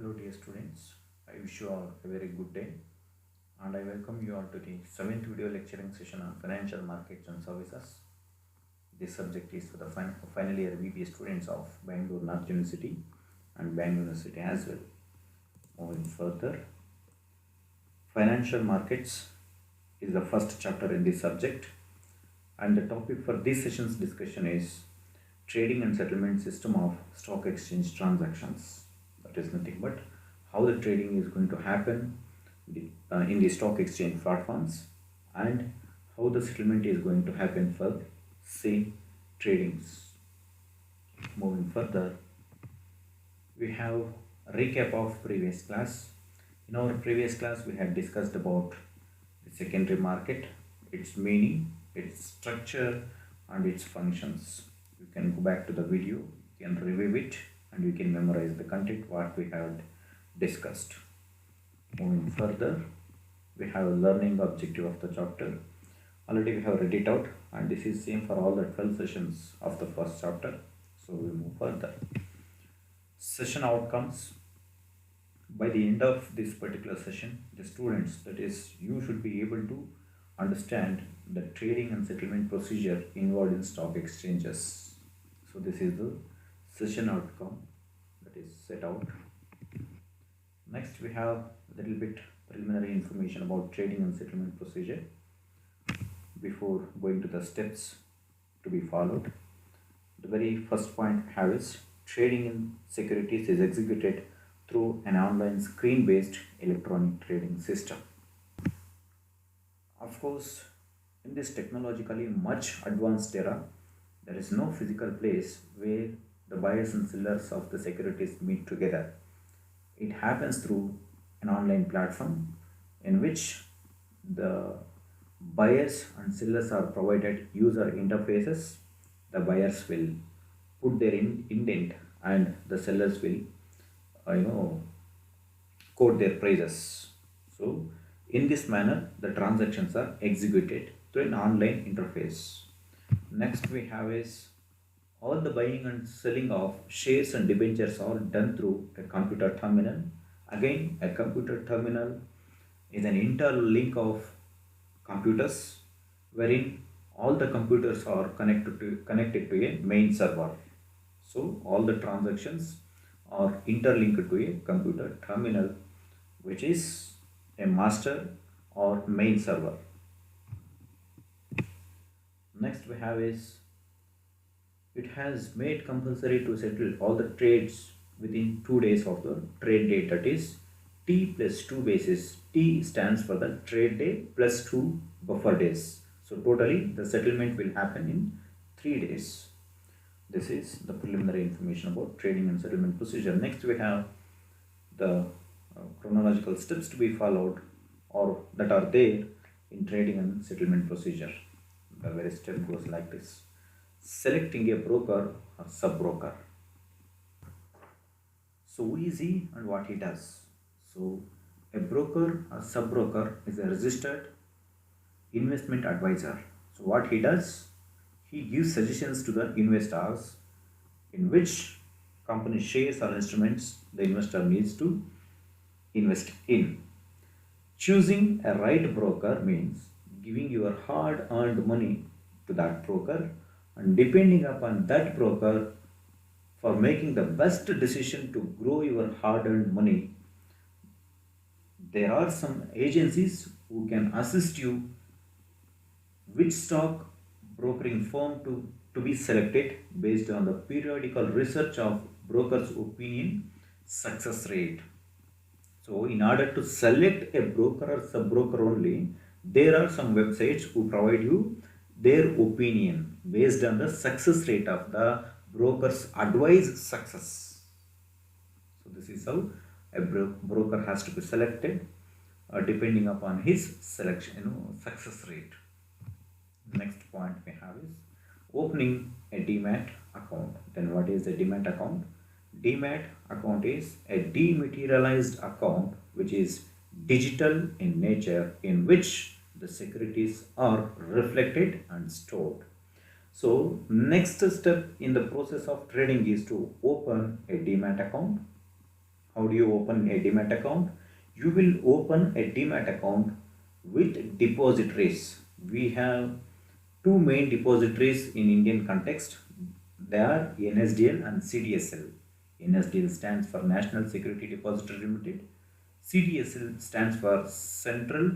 Hello dear students, I wish you all a very good day and I welcome you all to the 7th video lecturing session on financial markets and services. This subject is for the final year VBA students of Bangalore North University and Bangalore University as well. Moving further, financial markets is the first chapter in this subject and the topic for this session's discussion is trading and settlement system of stock exchange transactions. That is nothing but how the trading is going to happen in the stock exchange platforms and how the settlement is going to happen for say tradings. Moving further, we have a recap of previous class. In our previous class we had discussed about the secondary market, its meaning, its structure and its functions. You can go back to the video, you can review it and you can memorize the content what we had discussed. Moving further, we have a learning objective of the chapter. Already we have read it out and this is same for all the 12 sessions of the first chapter. So we move further. Session outcomes. By the end of this particular session, the students, that is you should be able to understand the trading and settlement procedure involved in stock exchanges. So this is the session outcome that is set out. Next we have a little bit preliminary information about trading and settlement procedure before going to the steps to be followed. The very first point we have is trading in securities is executed through an online screen-based electronic trading system. Of course, in this technologically much advanced era, there is no physical place where the buyers and sellers of the securities meet together. It happens through an online platform in which the buyers and sellers are provided user interfaces. The buyers will put their indent and the sellers will quote their prices. So in this manner the transactions are executed through an online interface. Next we have is all the buying and selling of shares and debentures are done through a computer terminal. Again, a computer terminal is an interlink of computers wherein all the computers are connected to a main server. So all the transactions are interlinked to a computer terminal which is a master or main server. Next we have is it has made compulsory to settle all the trades within 2 days of the trade date, that is T plus 2 basis. T stands for the trade day plus 2 buffer days. So totally the settlement will happen in 3 days. This is the preliminary information about trading and settlement procedure. Next we have the chronological steps to be followed or that are there in trading and settlement procedure. The very step goes like this. Selecting a broker or sub-broker. So who is he and what he does? So a broker or sub-broker is a registered investment advisor. So what he does? He gives suggestions to the investors in which company shares or instruments the investor needs to invest in. Choosing a right broker means giving your hard-earned money to that broker and depending upon that broker for making the best decision to grow your hard-earned money. There are some agencies who can assist you which stock brokering firm to be selected based on the periodical research of broker's opinion success rate. So in order to select a broker or sub-broker only, there are some websites who provide you their opinion based on the success rate of the broker's advised success. So this is how a broker has to be selected depending upon his selection, success rate. Next point we have is opening a demat account. Then what is a demat account? Demat account is a dematerialized account which is digital in nature in which the securities are reflected and stored. So next step in the process of trading is to open a demat account. How do you open a demat account? You will open a demat account with depositories. We have two main depositories in Indian context. They are NSDL and CDSL. NSDL stands for National Security Depository Limited. CDSL stands for Central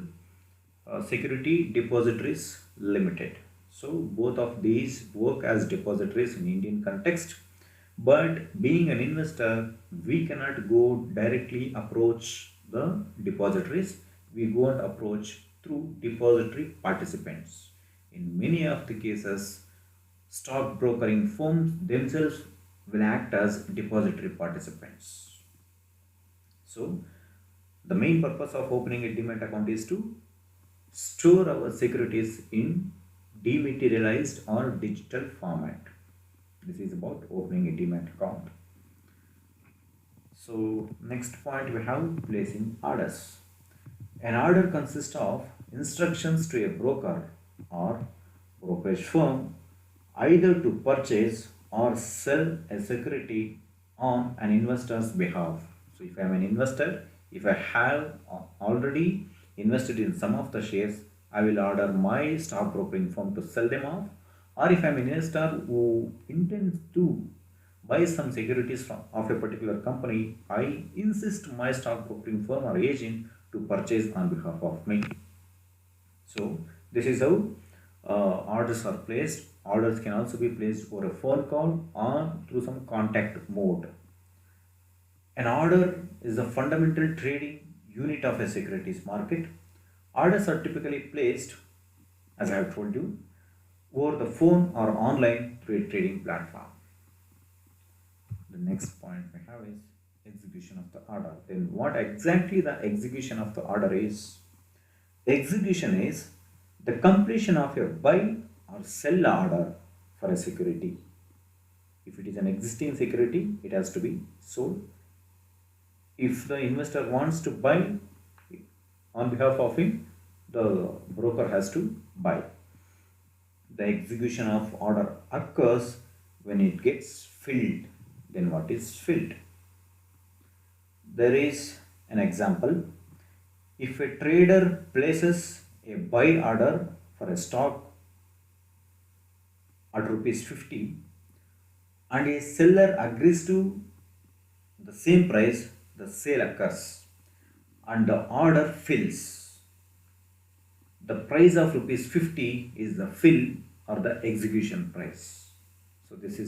Security Depositories Limited. So both of these work as depositories in Indian context. But being an investor, we cannot go directly approach the depositories. We go and approach through depository participants. In many of the cases, stock brokering firms themselves will act as depository participants. So, the main purpose of opening a demat account is to store our securities in dematerialized or digital format. This is about opening a demat account. So, next point we have placing orders. An order consists of instructions to a broker or brokerage firm either to purchase or sell a security on an investor's behalf. So, if I am an investor, if I have already invested in some of the shares, I will order my stock brokering firm to sell them off. Or if I am an investor who intends to buy some securities of a particular company, I insist my stock brokering firm or agent to purchase on behalf of me. So this is how orders are placed. Orders can also be placed over a phone call or through some contact mode. An order is a fundamental trading unit of a securities market. Orders are typically placed, as I have told you, over the phone or online through a trading platform. The next point we have is execution of the order. Then what exactly the execution of the order is? Execution is the completion of a buy or sell order for a security. If it is an existing security, it has to be sold. If the investor wants to buy on behalf of him, the broker has to buy. The execution of order occurs when it gets filled. Then what is filled? There is an example. If a trader places a buy order for a stock at rupees 50 and a seller agrees to the same price, the sale occurs and the order fills. The price of rupees 50 is the fill or the execution price. So this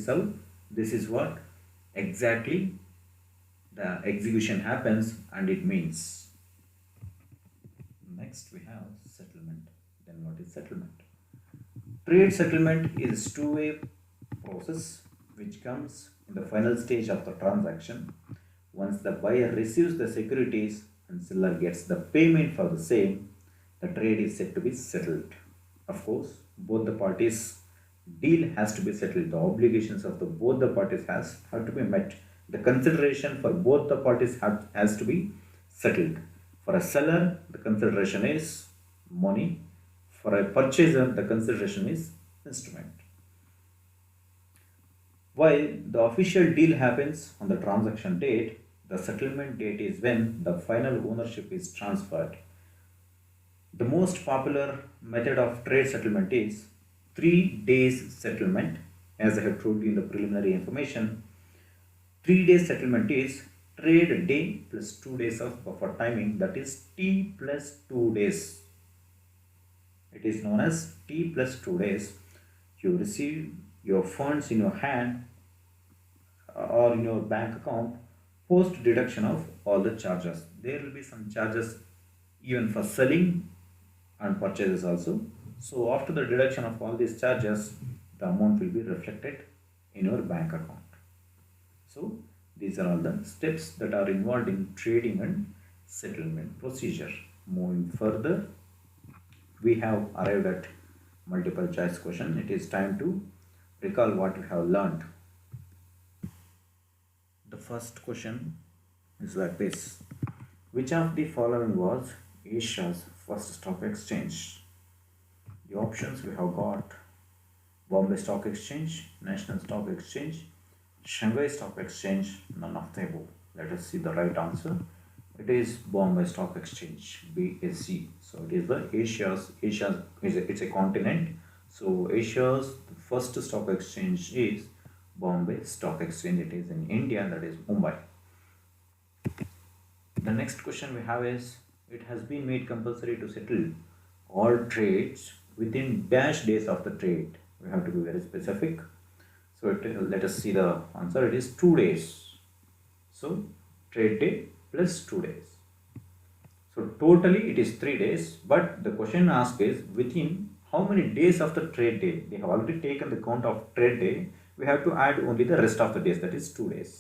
is what exactly the execution happens, and it means. Next we have settlement. Then what is settlement? Trade settlement is two-way process which comes in the final stage of the transaction. Once the buyer receives the securities and seller gets the payment for the same, the trade is said to be settled. Of course, both the parties deal has to be settled. The obligations of both the parties have to be met. The consideration for both the parties has to be settled. For a seller, the consideration is money. For a purchaser, the consideration is instrument. While the official deal happens on the transaction date, the settlement date is when the final ownership is transferred. The most popular method of trade settlement is 3 days settlement. As I have told you in the preliminary information, 3 days settlement is trade day plus 2 days of buffer timing, that is T plus 2 days. It is known as T plus 2 days. You receive your funds in your hand or in your bank account post deduction of all the charges. There will be some charges even for selling and purchases also. So after the deduction of all these charges, the amount will be reflected in your bank account. So these are all the steps that are involved in trading and settlement procedure. Moving further, we have arrived at multiple choice question. It is time to recall what we have learned. The first question is like this. Which of the following was Asia's first stock exchange? The options we have got: Bombay Stock Exchange, National Stock Exchange, Shanghai Stock Exchange, none of the above. Let us see the right answer. It is Bombay Stock Exchange, BSE. So it is the Asia is it's a continent. So Asia's first stock exchange is Bombay Stock Exchange. It is in India, that is Mumbai. The next question we have is, it has been made compulsory to settle all trades within dash days of the trade. We have to be very specific. So let us see the answer. It is 2 days. So trade day plus 2 days. So totally it is 3 days, but the question asked is within how many days of the trade day. They have already taken the count of trade day. We have to add only the rest of the days, that is 2 days.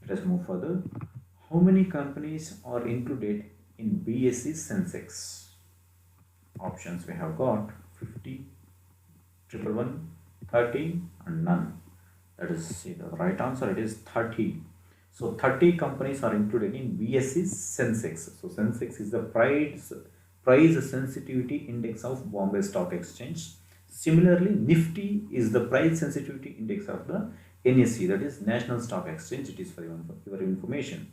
Let us move further. How many companies are included in BSE Sensex? Options we have got 50, 111, 30 and none. Let us see the right answer. It is 30. So 30 companies are included in BSE Sensex. So Sensex is the price sensitivity index of Bombay Stock Exchange. Similarly, Nifty is the price sensitivity index of the NSE, that is National Stock Exchange. It is for your information.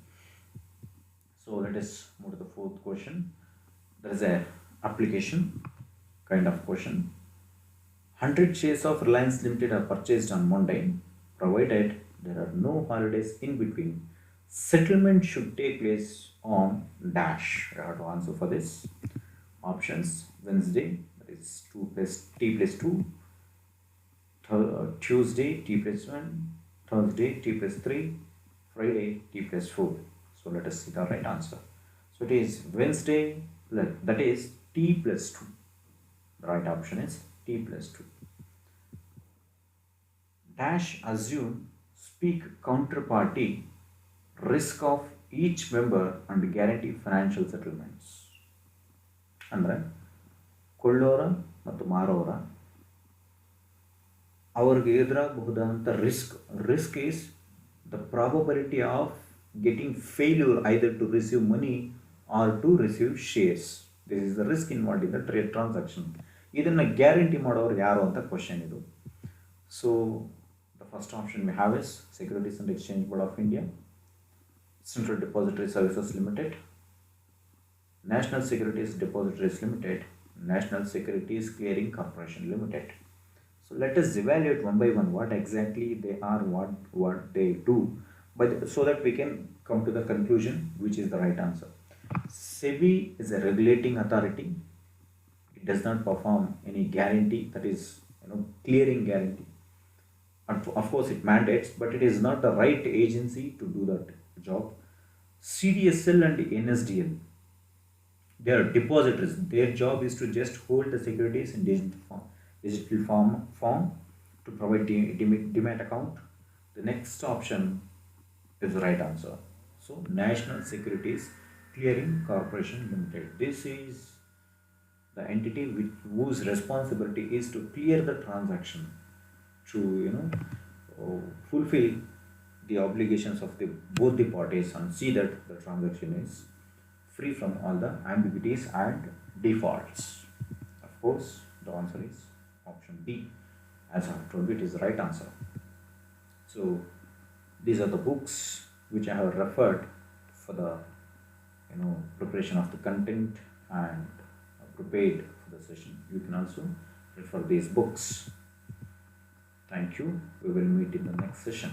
So let us move to the fourth question. There is a application kind of question. 100 shares of Reliance Limited are purchased on Monday, provided there are no holidays in between. Settlement should take place on dash. I have to answer for this. Options: Wednesday, that is 2 plus T plus 2, Tuesday T plus 1, Thursday T plus 3, Friday T plus 4. So let us see the right answer. So it is Wednesday, that is T plus 2. The right option is T plus 2. Dash assume speak counterparty risk of each member and guarantee financial settlements. ಅಂದರೆ ಕೊಳ್ಳೋರ ಮತ್ತು ಮಾರೋರ ಅವ್ರಿಗೆ ಎದುರಾಗಬಹುದಂಥ risk is the probability of getting failure either to receive money or to receive shares. This is the risk involved in the trade transaction. ಇದನ್ನು guarantee ಮಾಡೋರು ಯಾರು ಅಂತ question ಇದು. So the first option we have is Securities and Exchange Board of India, Central Depository Services Limited, National Securities Depositories Limited, National Securities Clearing Corporation Limited. So let us evaluate one by one what exactly they are, what they do, but so that we can come to the conclusion which is the right answer. SEBI is a regulating authority. It does not perform any guarantee, that is clearing guarantee. And of course it mandates, but it is not the right agency to do that job. CDSL and NSDL, they are depositories. Their job is to just hold the securities in digital form to provide demat account. The next option is the right answer. So National Securities Clearing Corporation Limited. This is the entity whose responsibility is to clear the transaction, to fulfill the obligations of both the parties and see that the transaction is free from all the ambiguities and defaults. Of course, the answer is option D. As I have told you, it is the right answer. So these are the books which I have referred for the preparation of the content and prepared for the session. You can also refer these books. Thank you. We will meet in the next session.